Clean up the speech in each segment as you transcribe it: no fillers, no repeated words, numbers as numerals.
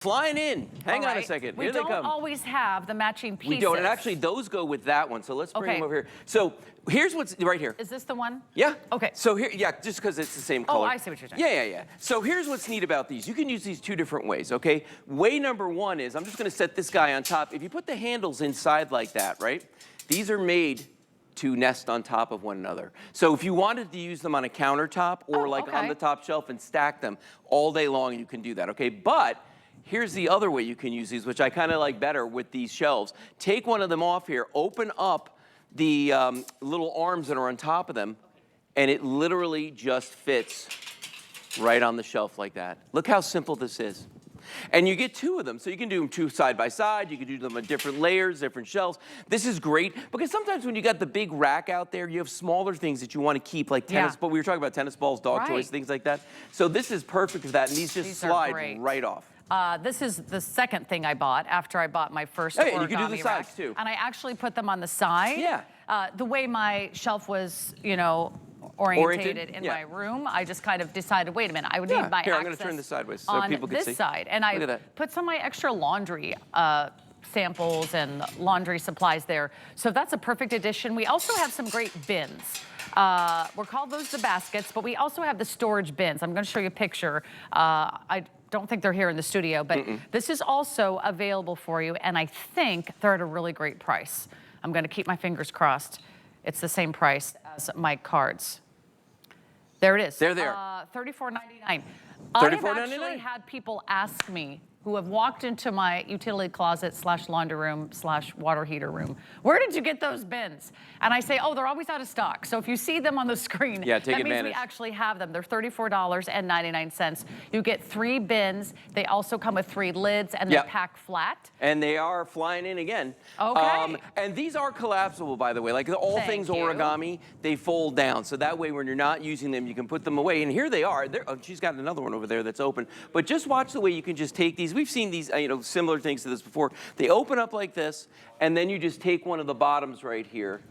Flying in. Hang on a second. We Here they don't come. always have the matching pieces. We don't. And actually, those go with that one. So let's bring them over here. So here's what's right here. Is this the one? Yeah. Okay. So here, yeah, just because it's the same color. Oh, I see what you're saying. Yeah. So here's what's neat about these. You can use these two different ways, okay? Way number one is, I'm just going to set this guy on top. If you put the handles inside like that, right? These are made to nest on top of one another. So if you wanted to use them on a countertop or on the top shelf and stack them all day long, you can do that, okay? But here's the other way you can use these, which I kind of like better with these shelves. Take one of them off here, open up the little arms that are on top of them, and it literally just fits right on the shelf like that. Look how simple this is. And you get two of them, so you can do them two side by side. You can do them on different layers, different shelves. This is great because sometimes when you got the big rack out there, you have smaller things that you want to keep, like tennis. But we were talking about tennis balls, dog toys, things like that. So this is perfect for that, and these just slide right off. This is the second thing I bought after I bought my first origami you can do the sides rack. too. And I actually put them on the side. Yeah. The way my shelf was, orientated in my room, I just kind of decided, wait a minute, I would need my Here, I'm access going to turn this sideways so people can see. on this side. And I put some of my extra laundry samples and laundry supplies there. So that's a perfect addition. We also have some great bins. We're called those the baskets, but we also have the storage bins. I'm going to show you a picture. I don't think they're here in the studio, but this is also available for you, and I think they're at a really great price. I'm going to keep my fingers crossed. It's the same price as my cards. There it is. They're there. $34.99. $34.99? I've actually had people ask me who have walked into my utility closet / laundry room / water heater room, where did you get those bins? And I say, oh, they're always out of stock. So if you see them on the screen, take that advantage. means we actually have them. They're $34.99. You get 3 bins. They also come with 3 lids, and they pack flat. And they are flying in again. Okay. And these are collapsible, by the way. Like all things origami, they fold down. So that way, when you're not using them, you can put them away. And here they are. Oh, she's got another one over there that's open. But just watch the way you can just take these. We've seen these, similar things to this before. They open up like this, and then you just take one of the bottoms right here,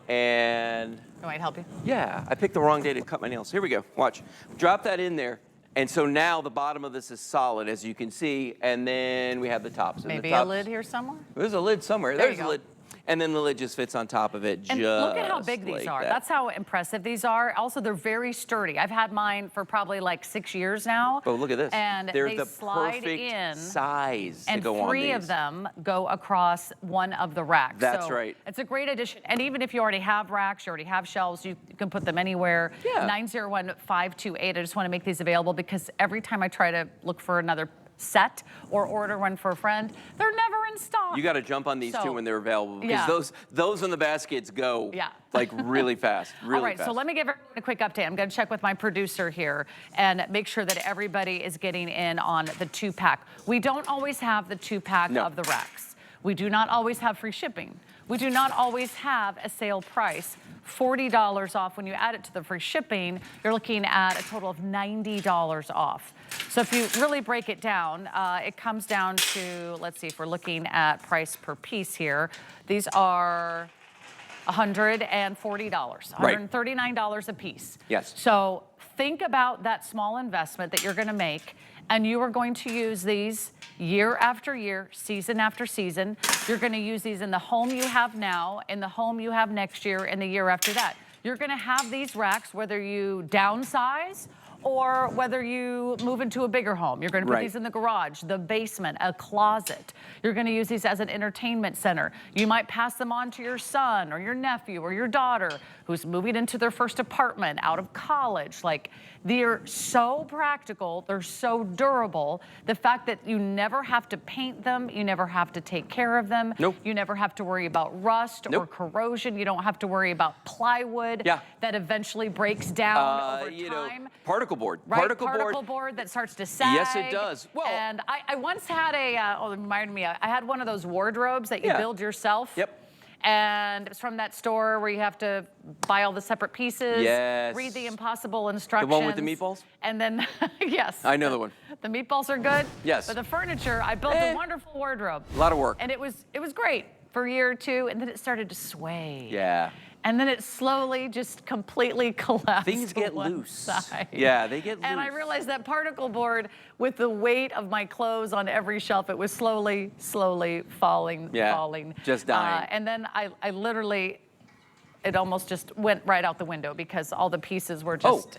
and... I might help you. Yeah, I picked the wrong day to cut my nails. Here we go. Watch. Drop that in there. And so now the bottom of this is solid, as you can see, and then we have the tops. Maybe a lid here somewhere? There's a lid somewhere. There's a lid. And then the lid just fits on top of it. And look at how big these are. That's how impressive these are. Also, they're very sturdy. I've had mine for probably like 6 years now. Oh, look at this. And they're they slide in. Size and to go on 3 these. of them go across one of the racks. That's so right. It's a great addition. And even if you already have racks, you already have shelves, you can put them anywhere. Yeah. 901-528. I just want to make these available because every time I try to look for another set or order one for a friend, they're never in stock. You got to jump on these too when they're available because those in the baskets go like really fast, really All right, fast. so let me give everyone a quick update. I'm going to check with my producer here and make sure that everybody is getting in on the 2-pack. We don't always have the 2-pack of the racks. We do not always have free shipping. We do not always have a sale price. $40 off. When you add it to the free shipping, you're looking at a total of $90 off. So if you really break it down, it comes down to, let's see if we're looking at price per piece here. These are $140, $139 a piece. Yes. So think about that small investment that you're going to make, and you are going to use these year after year, season after season. You're going to use these in the home you have now, in the home you have next year, and the year after that. You're going to have these racks whether you downsize or whether you move into a bigger home. You're going to put these in the garage, the basement, a closet. You're going to use these as an entertainment center. You might pass them on to your son or your nephew or your daughter who's moving into their first apartment out of college. Like, they're so practical, they're so durable. The fact that you never have to paint them, you never have to take care of them. You never have to worry about rust or corrosion. You don't have to worry about plywood that evenally breaks down over time. Particle board. Particle board that starts to sag. Yes, it does. Well, and I once had a, it reminded me, I had one of those wardrobes that you build yourself. And it's from that store where you have to buy all the separate pieces, read the impossible instructions. The one with the meatballs? And then, I know the one. The meatballs are good. Yes. But the furniture, I built a wonderful wardrobe. A lot of work. And it was great for a year or two, and then it started to sway. Yeah. And then it slowly just completely collapsed. Things get to one loose. side. Yeah, they get loose. And I realized that particle board, with the weight of my clothes on every shelf, it was slowly falling. Just dying. And then I literally, it almost just went right out the window because all the pieces were just.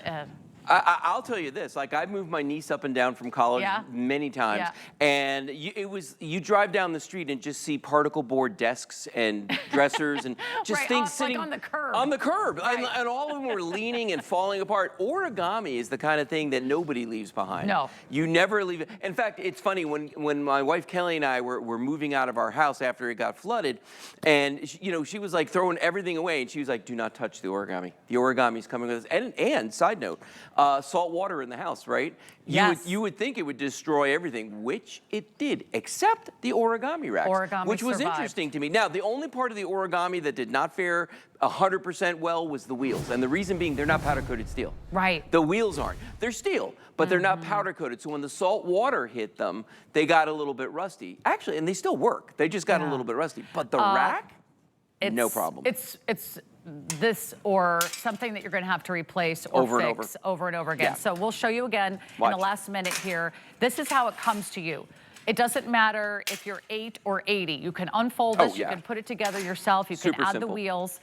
I'll tell you this, like I've moved my niece up and down from college many times, and you drive down the street and just see particle board desks and dressers and just things sitting like on the curb. On the curb, and all of them were leaning and falling apart. Origami is the kind of thing that nobody leaves behind. No. You never leave it. In fact, it's funny, when my wife Kelly and I were moving out of our house after it got flooded, and she was like throwing everything away, and she was like, do not touch the origami. The origami's coming with us. And side note, salt water in the house, right? Yes. You would think it would destroy everything, which it did, except the origami racks, which was survived. interesting to me. Now, the only part of the origami that did not fare 100% well was the wheels, and the reason being they're not powder-coated steel. Right. The wheels aren't. They're steel, but they're not powder-coated, so when the salt water hit them, they got a little bit rusty. Actually, and they still work. They just got a little bit rusty. But the rack, no problem. It's this or something that you're going to have to replace or fix over and over again. Yeah. So we'll show you again in the last minute here. This is how it comes to you. It doesn't matter if you're 8 or 80. You can unfold this. You can put it together yourself. You can add the wheels.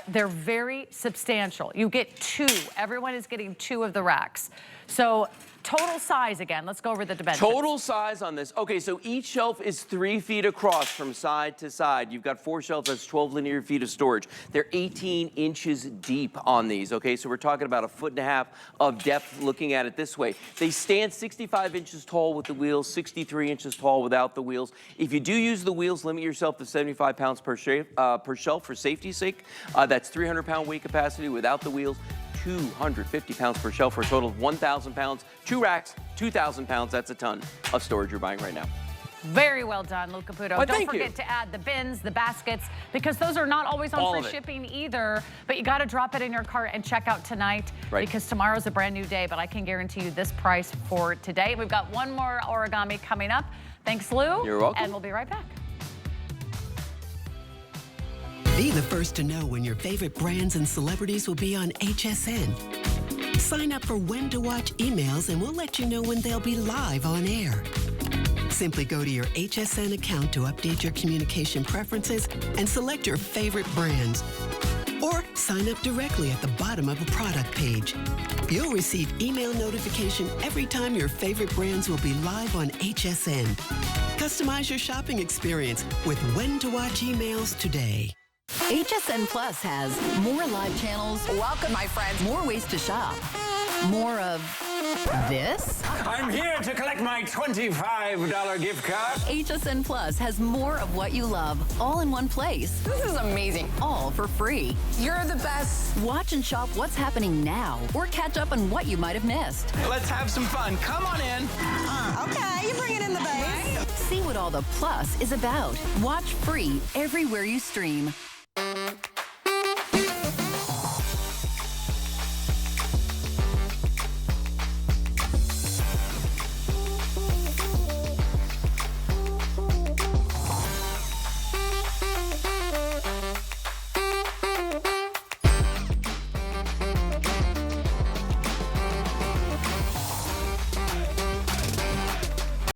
They're very substantial. You get 2. Everyone is getting 2 of the racks. So total size again. Let's go over the dimensions. Total size on this. Okay, so each shelf is 3 feet across from side to side. You've got 4 shelves. That's 12 linear feet of storage. They're 18 inches deep on these. Okay, so we're talking about 1.5 feet of depth looking at it this way. They stand 65 inches tall with the wheels, 63 inches tall without the wheels. If you do use the wheels, limit yourself to 75 pounds per shelf for safety's sake. That's 300-pound weight capacity without the wheels. 250 pounds per shelf for a total of 1,000 pounds. 2 racks, 2,000 pounds. That's a ton of storage you're buying right now. Very well done, Lou Caputo. Don't forget to add the bins, the baskets, because those are not always on free shipping either. But you got to drop it in your cart and check out tonight because tomorrow's a brand new day. But I can guarantee you this price for today. We've got one more origami coming up. Thanks, Lou. You're welcome. And we'll be right back. Be the first to know when your favorite brands and celebrities will be on HSN. Sign up for When to Watch emails and we'll let you know when they'll be live on air. Simply go to your HSN account to update your communication preferences and select your favorite brands. Or sign up directly at the bottom of a product page. You'll receive email notification every time your favorite brands will be live on HSN. Customize your shopping experience with When to Watch emails today. HSN Plus has more live channels. Welcome, my friends. More ways to shop. More of this. I'm here to collect my $25 gift card. HSN Plus has more of what you love, all in one place. This is amazing. All for free. You're the best. Watch and shop what's happening now, or catch up on what you might have missed. Let's have some fun. Come on in. Okay, you bring it in the base. See what all the plus is about. Watch free everywhere you stream.